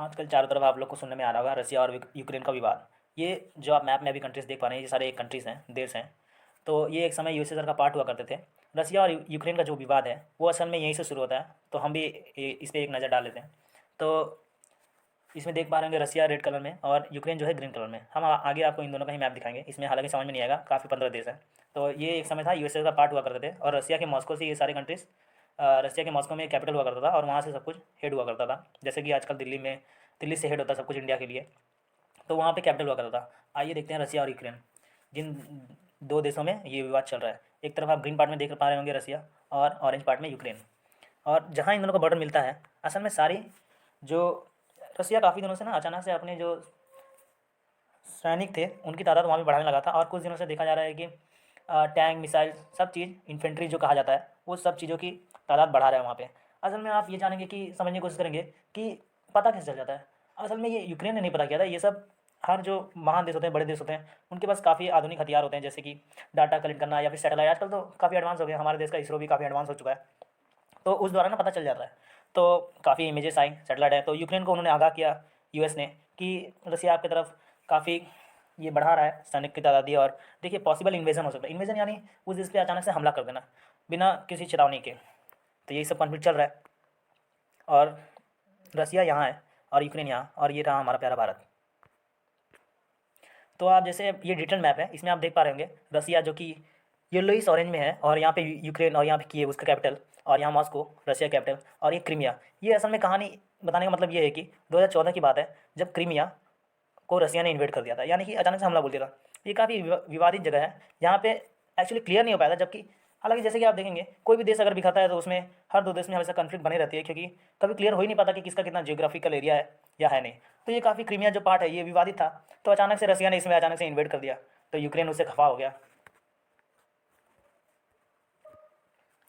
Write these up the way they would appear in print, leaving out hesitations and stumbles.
आजकल चारों तरफ आप लोग को सुनने में आ रहा होगा रसिया और यूक्रेन का विवाद। ये जो आप मैप में अभी कंट्रीज़ देख पा रहे हैं, ये सारे कंट्रीज़ हैं, देश हैं। तो ये एक समय यूएसएसआर का पार्ट हुआ करते थे। रसिया और यूक्रेन का जो विवाद है वो असल में यहीं से शुरू होता है। तो हम भी इस पर एक नज़र डाल लेते हैं। तो इसमें देख पा रहे होंगे रसिया रेड कलर में और यूक्रेन जो है ग्रीन कलर में। हम आगे आपको इन दोनों का ही मैप दिखाएंगे। इसमें हालांकि समझ में नहीं आएगा, काफ़ी 15 देश हैं। तो ये एक समय था यूएसए का पार्ट हुआ करते थे और रसिया के मॉस्को से ये सारे कंट्रीज़, रसिया के मॉस्को में कैपिटल हुआ करता था और वहाँ से सब कुछ हेड हुआ करता था। जैसे कि आजकल दिल्ली से हेड होता है सब कुछ इंडिया के लिए। तो वहाँ पे कैपिटल हुआ करता था। आइए देखते हैं रसिया और यूक्रेन, जिन दो देशों में ये विवाद चल रहा है। एक तरफ आप ग्रीन पार्ट में देख पा रहे होंगे रसिया और ऑरेंज पार्ट में यूक्रेन। और जहाँ इन दोनों का बॉर्डर मिलता है, असल में सारी जो रसिया काफ़ी दिनों से ना अचानक से अपने जो सैनिक थे उनकी तादाद वहाँ भी बढ़ाने लगा था। और कुछ दिनों से देखा जा रहा है कि टैंक, मिसाइल, सब चीज़, इन्फेंट्री जो कहा जाता है, वो सब चीज़ों की तादाद बढ़ा रहा है वहाँ पे। असल में आप ये जानेंगे कि समझने की कोशिश करेंगे कि पता कैसे चल जाता है। असल में ये यूक्रेन ने नहीं पता किया था। ये सब हर जो महान देश होते हैं, बड़े देश होते हैं, उनके पास काफ़ी आधुनिक हथियार होते हैं, जैसे कि डाटा कलेक्ट करना या फिर सैटेलाइट। आजकल तो काफ़ी एडवांस हो गया, हमारे देश का इसरो भी काफ़ी एडवांस हो चुका है। तो उस द्वारा ना पता चल जाता है। तो काफ़ी इमेजेस आई, सैटेलाइट है। तो यूक्रेन को उन्होंने आगाह किया, यूएस ने, कि रसिया आपकी तरफ काफ़ी ये बढ़ा रहा है सैनिक की तादादी। और देखिए पॉसिबल इन्वेजन हो सकता है। इन्वेजन यानी उस देश पे अचानक से हमला कर देना बिना किसी चेतावनी के। तो यही सब कॉन्फ्लिक्ट चल रहा है और रसिया यहाँ है और यूक्रेन यहाँ, और ये रहा हमारा प्यारा भारत। तो आप जैसे ये डिटेल मैप है, इसमें आप देख पा रहे होंगे रसिया जो कि येलोइश ऑरेंज में है, और यहाँ पे यूक्रेन, और यहाँ पे कीव उसका कैपिटल, और यहाँ मॉस्को रसिया कैपिटल, और ये क्रीमिया। ये असल में कहानी बताने का मतलब ये है कि 2014 की बात है, जब क्रीमिया को रसिया ने इन्वेड कर दिया था, यानी कि अचानक से हमला बोल दिया था। ये काफ़ी विवादित जगह है, यहाँ पे एक्चुअली क्लियर नहीं हो पाया था। जबकि हालांकि जैसे कि आप देखेंगे कोई भी देश अगर बिखरता है तो उसमें हर दो देश में हमेशा कन्फ्लिक्ट बनी रहती है, क्योंकि कभी क्लियर हो ही नहीं पाता कि किसका कितना जियोग्राफिकल एरिया है या है नहीं। तो ये काफ़ी क्रीमिया जो पार्ट है ये विवादित था। तो अचानक से रसिया ने इसमें अचानक से इन्वेड कर दिया, तो यूक्रेन उससे खफा हो गया।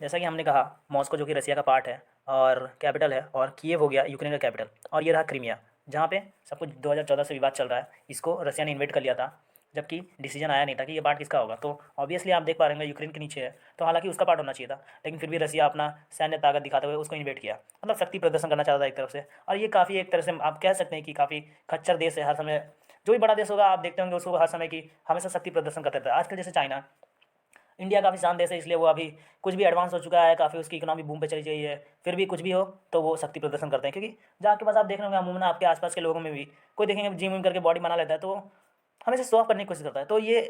जैसा कि हमने कहा, मॉस्को जो कि रसिया का पार्ट है और कैपिटल है, और कीव हो गया यूक्रेन का कैपिटल, और ये रहा क्रीमिया जहाँ पे सब कुछ 2014 से विवाद चल रहा है। इसको रसिया ने इन्वेट कर लिया था, जबकि डिसीजन आया नहीं था कि ये पार्ट किसका होगा। तो ऑब्वियसली आप देख पा रहे होंगे यूक्रेन के नीचे है, तो हालांकि उसका पार्ट होना चाहिए था, लेकिन फिर भी रसिया अपना सैन्य ताकत दिखाते हुए उसको इन्वेट किया। मतलब शक्ति प्रदर्शन करना चाहता था एक तरफ से। और ये काफ़ी एक तरह से आप कह सकते हैं कि काफ़ी खच्चर देश है। हर समय जो भी बड़ा देश होगा आप देखते होंगे उसको हर समय की हमेशा शक्ति प्रदर्शन करता था। आजकल जैसे चाइना, इंडिया काफ़ी शांत देश है, इसलिए वो अभी कुछ भी एडवांस हो चुका है, काफ़ी उसकी इकोनॉमी बूम पे चली गई है, फिर भी कुछ भी हो तो वो शक्ति प्रदर्शन करते हैं। क्योंकि जहाँ के पास आप देख रहे होंगे अमूमन आपके आसपास के लोगों में भी कोई देखेंगे जिम विम करके बॉडी बना लेता है, तो वो हमेशा शो ऑफ करने की कोशिश करता है। तो ये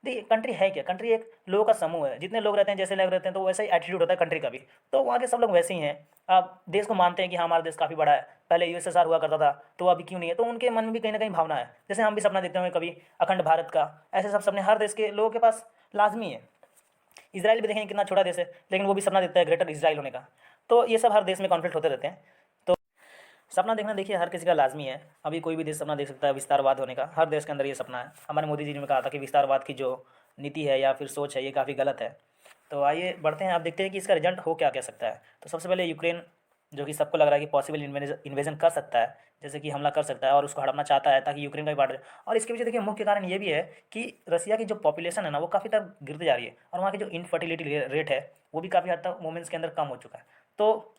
देखिए कंट्री है क्या, कंट्री एक लोगों का समूह है। जितने लोग रहते हैं, जैसे लोग रहते हैं, तो वैसा ही एटीट्यूड होता है कंट्री का भी। तो वहाँ के सब लोग वैसे ही हैं। आप देश को मानते हैं कि हाँ हमारा देश काफ़ी बड़ा है, पहले यूएसएसआर हुआ करता था तो अभी क्यों नहीं है। तो उनके मन में भी कहीं ना कहीं भावना है, जैसे हम भी सपना देखते होंगे कभी अखंड भारत का। ऐसे सब सपने हर देश के लोगों के पास लाजमी है। इसराइल भी देखेंगे कितना छोटा देश है, लेकिन वो भी सपना देखता है ग्रेटर इसराइल होने का। तो ये सब हर देश में कॉन्फ्लिक्ट होते रहते हैं। तो सपना देखना देखिए हर किसी का लाजमी है। अभी कोई भी देश सपना देख सकता है विस्तारवाद होने का, हर देश के अंदर ये सपना है। हमारे मोदी जी ने कहा था कि विस्तारवाद की जो नीति है या फिर सोच है ये काफ़ी गलत है। तो आइए बढ़ते हैं, आप देखते हैं कि इसका रिजल्ट हो क्या कह सकता है। तो सबसे पहले यूक्रेन, जो कि सबको लग रहा है कि पॉसिबल इन्वेजन कर सकता है, जैसे कि हमला कर सकता है और उसको हड़पना चाहता है ताकि यूक्रेन का भी पार्ट रहे। और इसके पीछे देखिए मुख्य कारण ये भी है कि रसिया की जो पॉपुलेशन है ना वो काफ़ी तक गिरती जा रही है, और वहाँ की जो इनफर्टिलिटी रेट है वो भी काफ़ी हद तक वुमेन्स के अंदर कम हो चुका है। तो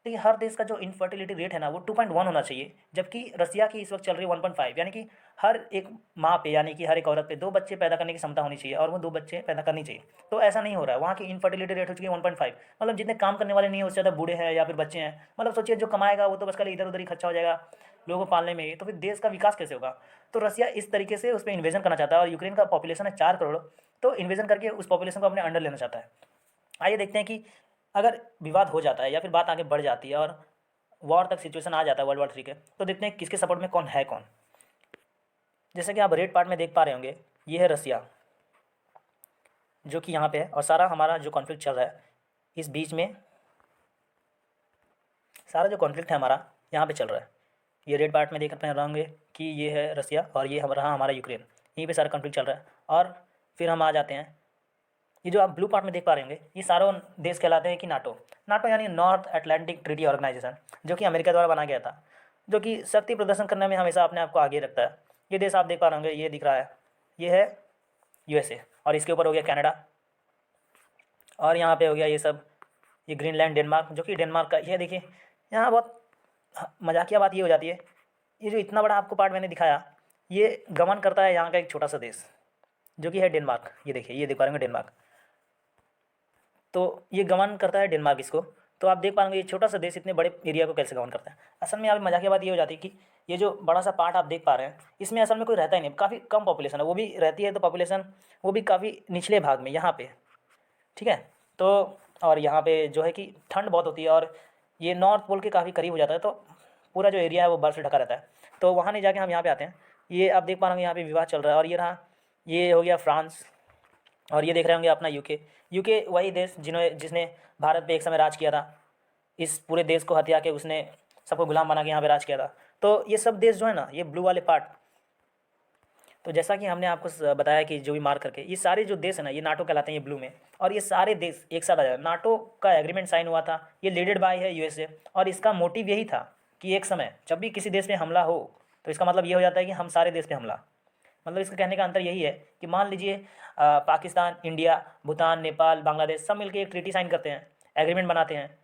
देखिए हर देश का जो इनफर्टिलिटी रेट है ना वो 2.1 होना चाहिए, जबकि रसिया की इस वक्त चल रही है 1.5। यानी कि हर एक माँ पे, यानी कि हर एक औरत पे 2 बच्चे पैदा करने की क्षमता होनी चाहिए, और वो 2 बच्चे पैदा करनी चाहिए। तो ऐसा नहीं हो रहा है, वहाँ की इनफर्टिलिटी रेट हो चुकी है 1.5। मतलब जितने काम करने वाले नहीं है उससे ज़्यादा बूढ़े हैं या फिर बच्चे हैं। मतलब सोचिए जो कमाएगा वो तो बस खाली इधर उधर ही खर्चा हो जाएगा लोगों को पालने में ही, तो फिर देश का विकास कैसे होगा। तो रसिया इस तरीके से उस पर इन्वेजन करना चाहता है, और यूक्रेन का पॉपुलेशन है 4 करोड़, तो इन्वेजन करके उस पॉपुलेशन को अपने अंडर लेना चाहता है। आइए देखते हैं कि अगर विवाद हो जाता है या फिर बात आगे बढ़ जाती है और वॉर तक सिचुएशन आ जाता है वर्ल्ड वॉर 3 के, तो देखते हैं किसके सपोर्ट में कौन है कौन। जैसे कि आप रेड पार्ट में देख पा रहे होंगे, ये है रसिया जो कि यहाँ पे है, और सारा हमारा जो कॉन्फ्लिक्ट चल रहा है इस बीच में, सारा जो कॉन्फ्लिक्ट है हमारा यहाँ पे चल रहा है। ये रेड पार्ट में देख पा रहे होंगे कि ये है रसिया और ये हमारा यूक्रेन, यहीं पे सारा कॉन्फ्लिक्ट चल रहा है। और फिर हम आ जाते हैं, ये जो आप ब्लू पार्ट में देख पा रहे होंगे ये सारों देश कहलाते हैं कि नाटो। नाटो यानी नॉर्थ अटलांटिक ट्रीटी ऑर्गेनाइजेशन, जो कि अमेरिका द्वारा बनाया गया था, जो कि शक्ति प्रदर्शन करने में हमेशा अपने आप को आगे रखता है। ये देश आप देख पा रहे होंगे, ये दिख रहा है, ये है यूएसए, और इसके ऊपर हो गया कनाडा, और यहाँ पे हो गया ये सब, ये ग्रीनलैंड, डेनमार्क, जो कि डेनमार्क का ये देखिए यहाँ बहुत मजाकिया बात ये हो जाती है, ये जो इतना बड़ा आपको पार्ट मैंने दिखाया, ये गमन करता है यहाँ का एक छोटा सा देश जो कि है डेनमार्क। ये देखिए, ये देख पा रहे होंगे डेनमार्क। तो ये गमन करता है डेनमार्क इसको। तो आप देख पाएंगे ये छोटा सा देश इतने बड़े एरिया को कैसे गमन करता है। असल में यहाँ पे मजाक की बात ये हो जाती है कि ये जो बड़ा सा पार्ट आप देख पा रहे हैं, इसमें असल में कोई रहता ही नहीं, काफ़ी कम पॉपुलेशन है, वो भी रहती है तो पॉपुलेशन वो भी काफ़ी निचले भाग में यहाँ पे, ठीक है। तो और यहाँ पे जो है कि ठंड बहुत होती है, और ये नॉर्थ पोल के काफ़ी करीब हो जाता है, तो पूरा जो एरिया है वो बर्फ़ से ढका रहता है। तो वहाँ नहीं जाके हम यहाँ पे आते हैं। ये आप देख पा रहे होंगे यहाँ पे विवाह चल रहा है, और ये रहा, ये हो गया फ्रांस, और ये देख रहे होंगे अपना यूके। यूके वही देश जिसने भारत पे एक समय राज किया था, इस पूरे देश को हथिया के उसने सबको गुलाम बना के यहाँ पे राज किया था। तो ये सब देश जो है ना, ये ब्लू वाले पार्ट, तो जैसा कि हमने आपको बताया कि जो भी मार्क करके ये सारे जो देश है ना, ये नाटो कहलाते हैं, ये ब्लू में, और ये सारे देश एक साथ आ जाए। नाटो का एग्रीमेंट साइन हुआ था, ये लीडेड बाय है यूएसए, और इसका मोटिव यही था कि एक समय जब भी किसी देश पे हमला हो, तो इसका मतलब ये हो जाता है कि हम सारे देश पे हमला। मतलब इसका कहने का अंतर यही है कि मान लीजिए पाकिस्तान, इंडिया, भूटान, नेपाल, बांग्लादेश सब मिलकर एक ट्रीटी साइन करते हैं, एग्रीमेंट बनाते हैं,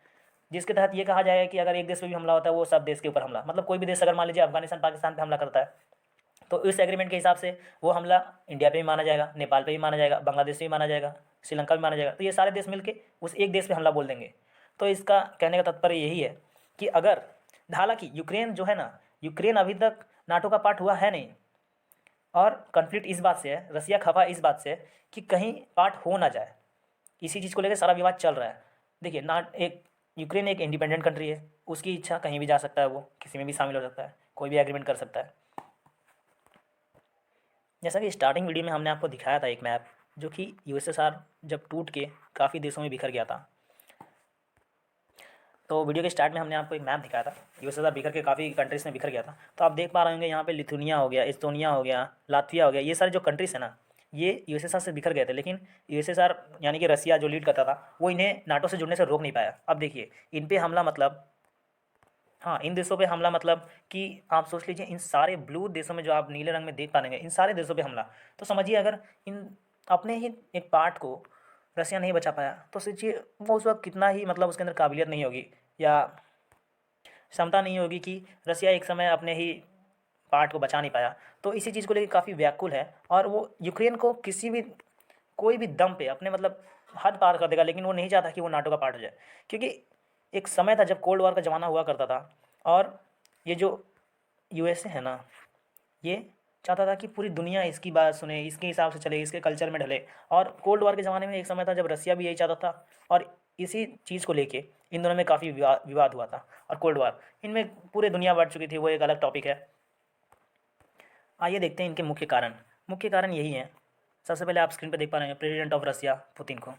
जिसके तहत ये कहा जाएगा कि अगर एक देश पे भी हमला होता है वो सब देश के ऊपर हमला। मतलब कोई भी देश अगर मान लीजिए अफगानिस्तान पाकिस्तान पे हमला करता है, तो इस एग्रीमेंट के हिसाब से वो हमला इंडिया पे भी माना जाएगा, नेपाल पे भी माना जाएगा, बांग्लादेश पे भी माना जाएगा, श्रीलंका भी माना जाएगा। तो ये सारे देश मिलके उस एक देश पे हमला बोल देंगे। तो इसका कहने का तात्पर्य यही है कि अगर, हालांकि यूक्रेन जो है ना, यूक्रेन अभी तक नाटो का पार्ट हुआ है नहीं, और कॉन्फ्लिक्ट इस बात से है, रसिया खफा इस बात से है कि कहीं पार्ट हो ना जाए। इसी चीज़ को लेकर सारा विवाद चल रहा है। देखिए ना, एक यूक्रेन एक इंडिपेंडेंट कंट्री है, उसकी इच्छा कहीं भी जा सकता है, वो किसी में भी शामिल हो सकता है, कोई भी एग्रीमेंट कर सकता है। जैसा कि स्टार्टिंग वीडियो में हमने आपको दिखाया था एक मैप, जो कि यूएसएसआर जब टूट के काफ़ी देशों में बिखर गया था। तो वीडियो के स्टार्ट में हमने आपको एक मैप दिखाया था, यूएसएसआर बिखर के काफ़ी कंट्रीज़ में बिखर गया था। तो आप देख पा रहे होंगे यहाँ पे लिथुनिया हो गया, एस्टोनिया हो गया, लातविया हो गया, ये सारे जो कंट्रीज़ हैं ना, ये यूएसएसआर से बिखर गए थे। लेकिन यूएसएसआर यानी कि रसिया जो लीड करता था, वो इन्हें नाटो से जुड़ने से रोक नहीं पाया। अब देखिए, इन पे हमला मतलब, हाँ, इन देशों पे हमला मतलब कि आप सोच लीजिए, इन सारे ब्लू देशों में जो आप नीले रंग में देख पाएंगे, इन सारे देशों पे हमला। तो समझिए, अगर इन अपने ही एक पार्ट को रसिया नहीं बचा पाया, तो सोचिए वो उस वक्त कितना ही, मतलब उसके अंदर काबिलियत नहीं होगी या क्षमता नहीं होगी कि रसिया एक समय अपने ही पार्ट को बचा नहीं पाया। तो इसी चीज़ को लेकर काफ़ी व्याकुल है, और वो यूक्रेन को किसी भी, कोई भी दम पे अपने मतलब हद पार कर देगा, लेकिन वो नहीं चाहता कि वो नाटो का पार्ट हो जाए। क्योंकि एक समय था जब कोल्ड वॉर का ज़माना हुआ करता था, और ये जो यूएसए है ना, ये चाहता था कि पूरी दुनिया इसकी बात सुने, इसके हिसाब से चले, इसके कल्चर में ढले। और कोल्ड वॉर के ज़माने में एक समय था जब रसिया भी यही चाहता था, और इसी चीज़ को लेके इन दोनों में काफ़ी विवाद हुआ था। और कोल्ड वॉर इनमें पूरे दुनिया बढ़ चुकी थी, वो एक अलग टॉपिक है। आइए देखते हैं इनके मुख्य कारण। मुख्य कारण यही है, सबसे पहले आप स्क्रीन पर देख पा रहे हैं प्रेसिडेंट ऑफ रसिया पुतिन को।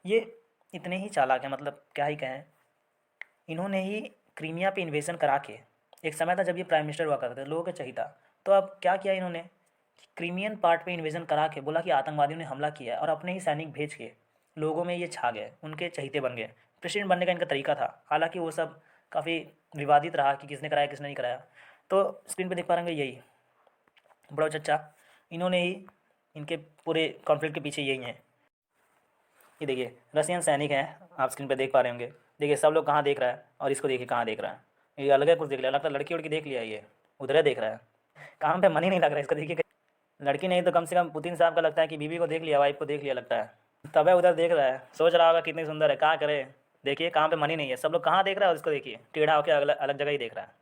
ये इतने ही चालाक हैं, मतलब क्या ही कहें। इन्होंने ही क्रीमिया पे इन्वेजन करा के, एक समय था जब ये प्राइम मिनिस्टर हुआ करते थे, लोगों का चाहिए था, तो अब क्या किया इन्होंने कि क्रीमियन पार्ट पे इन्वेजन करा के बोला कि आतंकवादियों ने हमला किया है, और अपने ही सैनिक भेज के लोगों में ये छा गए, उनके चहीते बन गए। प्रेसिडेंट बनने का इनका तरीका था, हालांकि वो सब काफ़ी विवादित रहा कि किसने कराया किसने नहीं कराया। तो स्क्रीन पे देख पा रहे हैं यही बड़ा चच्चा, इन्होंने ही, इनके पूरे कॉन्फ्लिक्ट के पीछे यही हैं। ये देखिए रसियन सैनिक हैं, आप स्क्रीन पे देख पा रहे होंगे। देखिए सब लोग कहाँ देख रहा है, और इसको देखिए कहाँ देख रहा है, ये अलग है, कुछ देख लिया, लगता है लड़की उड़की देख लिया, ये उधर देख रहा है, काम पे मन ही नहीं लग रहा है इसका। देखिए लड़की नहीं तो कम से कम पुतिन साहब का लगता है कि बीवी को देख लिया, वाइफ को देख लिया लगता है, तब है उधर देख रहा है, सोच रहा होगा कितनी सुंदर है, कहाँ करे। देखिए काम पे मन ही नहीं है, सब लोग कहाँ देख रहा है, उसको देखिए टेढ़ा होकर अलग अलग जगह ही देख रहा है।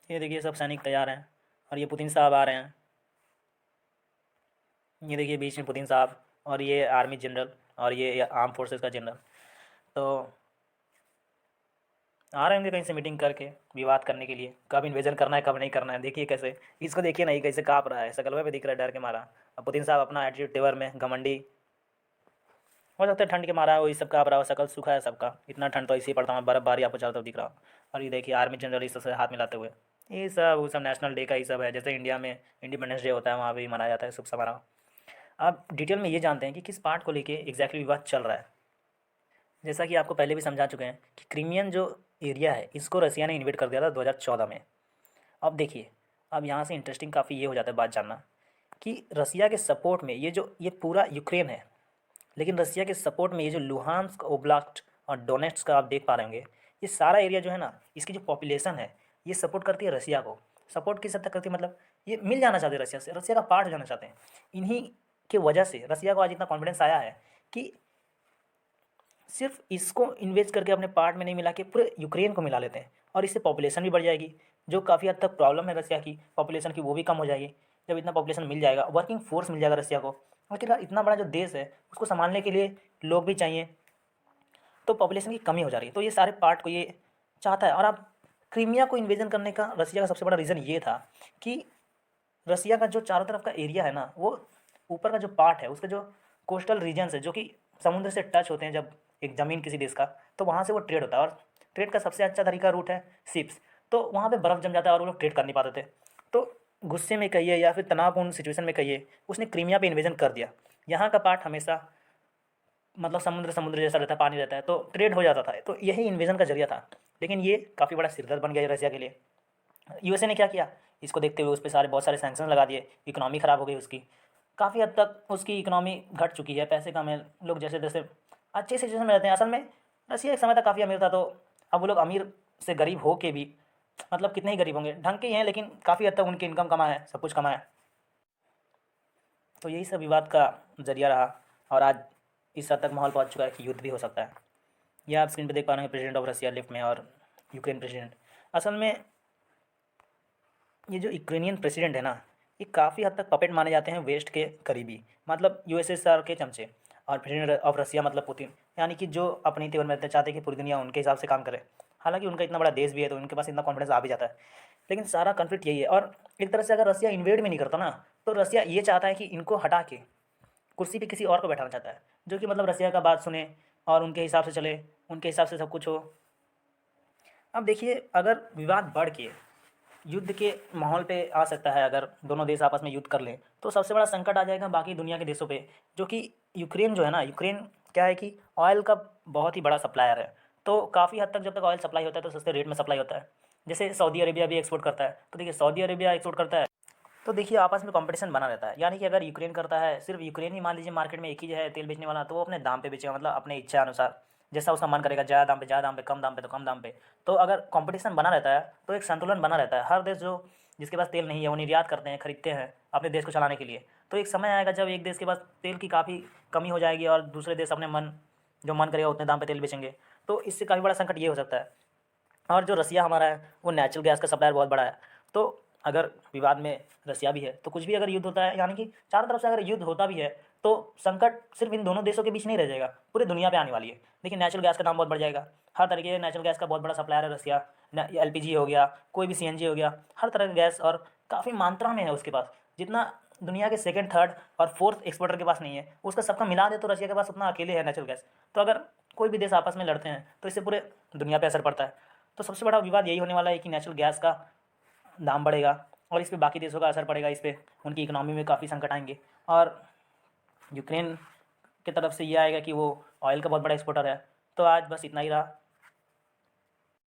ये देखिए सब सैनिक तैयार हैं, और ये पुतिन साहब आ रहे हैं। ये देखिए बीच में पुतिन साहब, और ये आर्मी जनरल, और ये आर्म फोर्सेस का जनरल। तो आ रहे होंगे कहीं से मीटिंग करके विवाद करने के लिए, कब इन्वेजन करना है कब नहीं करना है। देखिए कैसे, इसको देखिए नहीं कैसे काँप रहा है, शकल पे दिख रहा है डर के मारा। अब पुतिन साहब अपना एटीट्यूड तेवर में घमंडी, हो सकता है ठंड के मारा वही सब काँप रहा हो, शकल सूखा है सबका, इतना ठंड तो ऐसे ही पड़ता है, बर्फबारी आपको चारों तरफ दिख रहा हो। और ये देखिए आर्मी जनरल इस सबसे हाथ मिलाते हुए, ये सब वो सब नेशनल डे का ही सब है, जैसे इंडिया में इंडिपेंडेंस डे होता है वहाँ भी मनाया जाता है शुभ समारोह। अब डिटेल में ये जानते हैं कि किस पार्ट को लेके एग्जैक्टली विवाद चल रहा है। जैसा कि आपको पहले भी समझा चुके हैं कि क्रीमियन जो एरिया है, इसको रसिया ने इन्वेड कर दिया था 2014 में। अब देखिए, अब यहाँ से इंटरेस्टिंग काफ़ी ये हो जाता है बात जानना कि रसिया के सपोर्ट में ये पूरा यूक्रेन है, लेकिन रसिया के सपोर्ट में ये जो लुहांस्क ओब्लास्ट और डोनेट्स्क का आप देख पा रहे होंगे, ये सारा एरिया जो है ना, इसकी जो पॉपुलेशन है ये सपोर्ट करती है रसिया को। सपोर्ट किस हद तक करती है, मतलब ये मिल जाना चाहते हैं रसिया से, रसिया का पार्ट हो जाना चाहते हैं। इन्हीं की वजह से रसिया को आज इतना कॉन्फिडेंस आया है कि सिर्फ इसको इन्वेस्ट करके अपने पार्ट में नहीं मिला के पूरे यूक्रेन को मिला लेते हैं, और इससे पॉपुलेशन भी बढ़ जाएगी। जो काफ़ी हद तक प्रॉब्लम है रसिया की पॉपुलेशन की, वो भी कम हो जाएगी। जब इतना पॉपुलेशन मिल जाएगा, वर्किंग फोर्स मिल जाएगा रसिया को। आखिरकार इतना बड़ा जो देश है उसको संभालने के लिए लोग भी चाहिए, तो पॉपुलेशन की कमी हो जा रही है। तो ये सारे पार्ट को ये चाहता है। और अब क्रीमिया को इन्वेजन करने का रसिया का सबसे बड़ा रीज़न ये था कि रसिया का जो चारों तरफ का एरिया है ना, वो ऊपर का जो पार्ट है उसका जो कोस्टल रीजन्स है जो कि समुद्र से टच होते हैं, जब एक ज़मीन किसी देश का, तो वहाँ से वो ट्रेड होता है। और ट्रेड का सबसे अच्छा तरीका रूट है शिप्स। तो वहाँ पे बर्फ़ जम जाता है और वो लोग ट्रेड कर नहीं पाते थे। तो गुस्से में कहिए या फिर तनावपूर्ण सिचुएशन में कहिए, उसने क्रीमिया पे इन्वेजन कर दिया। यहाँ का पार्ट हमेशा मतलब समुद्र समुद्र जैसा रहता है, पानी रहता है, तो ट्रेड हो जाता था। तो यही इन्वेजन का जरिया था। लेकिन ये काफ़ी बड़ा सिरदर्द बन गया रसिया के लिए। यूएसए ने क्या किया, इसको देखते हुए उस पर बहुत सारे सैंक्शन लगा दिए। इकोनॉमी ख़राब हो गई उसकी, काफ़ी हद तक उसकी इकोनॉमी घट चुकी है, पैसे कम है, लोग जैसे तैसे अच्छे सिचुएशन में रहते हैं। असल में रसिया एक समय तक काफ़ी अमीर था, तो अब वो लोग अमीर से गरीब हो के भी, मतलब कितने ही गरीब होंगे, ढंग के ही हैं, लेकिन काफ़ी हद तक उनकी इनकम कमा है, सब कुछ कमा है। तो यही सब विवाद का जरिया रहा, और आज इस हद तक माहौल पहुँच चुका है कि युद्ध भी हो सकता है। यह आप स्क्रीन पर देख पा रहे हैं प्रेसिडेंट ऑफ रसिया लिफ्ट में, और यूक्रेन प्रेसिडेंट। असल में ये जो यूक्रेनियन प्रेसिडेंट है ना, ये काफ़ी हद तक पपेट माने जाते हैं वेस्ट के करीबी, मतलब यूएसएसआर के चमचे। और प्रेसिडेंट ऑफ रसिया मतलब पुतिन, यानी कि जो अपनी तेवर में चाहते हैं कि पूरी दुनिया उनके हिसाब से काम करे। हालांकि उनका इतना बड़ा देश भी है, तो उनके पास इतना कॉन्फिडेंस आ भी जाता है। लेकिन सारा कॉन्फ्लिक्ट यही है। और एक तरह से अगर रसिया इन्वेड भी नहीं करता ना, तो रसिया ये चाहता है कि इनको हटा के कुर्सी पे किसी और को बैठाना चाहता है, जो कि मतलब रसिया का बात सुने और उनके हिसाब से चले, उनके हिसाब से सब कुछ हो। अब देखिए, अगर विवाद बढ़ के युद्ध के माहौल पे आ सकता है, अगर दोनों देश आपस में युद्ध कर लें, तो सबसे बड़ा संकट आ जाएगा बाकी दुनिया के देशों पे। जो कि यूक्रेन जो है ना, यूक्रेन क्या है कि ऑयल का बहुत ही बड़ा सप्लायर है। तो काफ़ी हद तक जब तक ऑयल सप्लाई होता है तो सस्ते रेट में सप्लाई होता है। जैसे सऊदी अरेबिया भी एक्सपोर्ट करता है, तो देखिए सऊदी अरेबिया एक्सपोर्ट करता है, तो देखिए आपस में कंपटीशन बना रहता है। यानी कि अगर यूक्रेन करता है, सिर्फ यूक्रेन ही मान लीजिए मार्केट में एक ही है तेल बेचने वाला, तो वो अपने दाम पे बेचेगा, मतलब अपने इच्छा अनुसार, जैसा उसका मन करेगा, ज़्यादा दाम पे, कम दाम पे तो कम दाम पे। तो अगर कंपटीशन बना रहता है तो एक संतुलन बना रहता है। हर देश जो जिसके पास तेल नहीं है वो निर्यात करते हैं, खरीदते हैं अपने देश को चलाने के लिए। तो एक समय आएगा जब एक देश के पास तेल की काफ़ी कमी हो जाएगी और दूसरे देश अपने जो मन करेगा उतने दाम पे तेल बेचेंगे। तो इससे काफ़ी बड़ा संकट ये हो सकता है। और जो रसिया हमारा है वो नेचुरल गैस का सप्लायर बहुत बड़ा है। तो अगर विवाद में रसिया भी है तो कुछ भी अगर युद्ध होता है, यानी कि चारों तरफ से अगर युद्ध होता भी है, तो संकट सिर्फ इन दोनों देशों के बीच नहीं रह जाएगा, पूरी दुनिया पे आने वाली है। देखिए नेचुरल गैस का दाम बहुत बढ़ जाएगा। हर तरीके से नेचुरल गैस का बहुत बड़ा सप्लायर है रसिया। एलपीजी हो गया, कोई भी सीएनजी हो गया, हर तरह का गैस, और काफ़ी मात्रा में है उसके पास, जितना दुनिया के सेकंड थर्ड और फोर्थ एक्सपोर्टर के पास नहीं है। उसका सबका मिला दे तो रसिया के पास उतना अकेले है नेचुरल गैस। तो अगर कोई भी देश आपस में लड़ते हैं तो इससे पूरे दुनिया पे असर पड़ता है। तो सबसे बड़ा विवाद यही होने वाला है कि नेचुरल गैस का दाम बढ़ेगा, और इस पे बाकी देशों का असर पड़ेगा, इस पे उनकी इकोनॉमी में काफ़ी संकट आएंगे। और यूक्रेन की तरफ से ये आएगा कि वो ऑयल का बहुत बड़ा एक्सपोर्टर है। तो आज बस इतना ही रहा।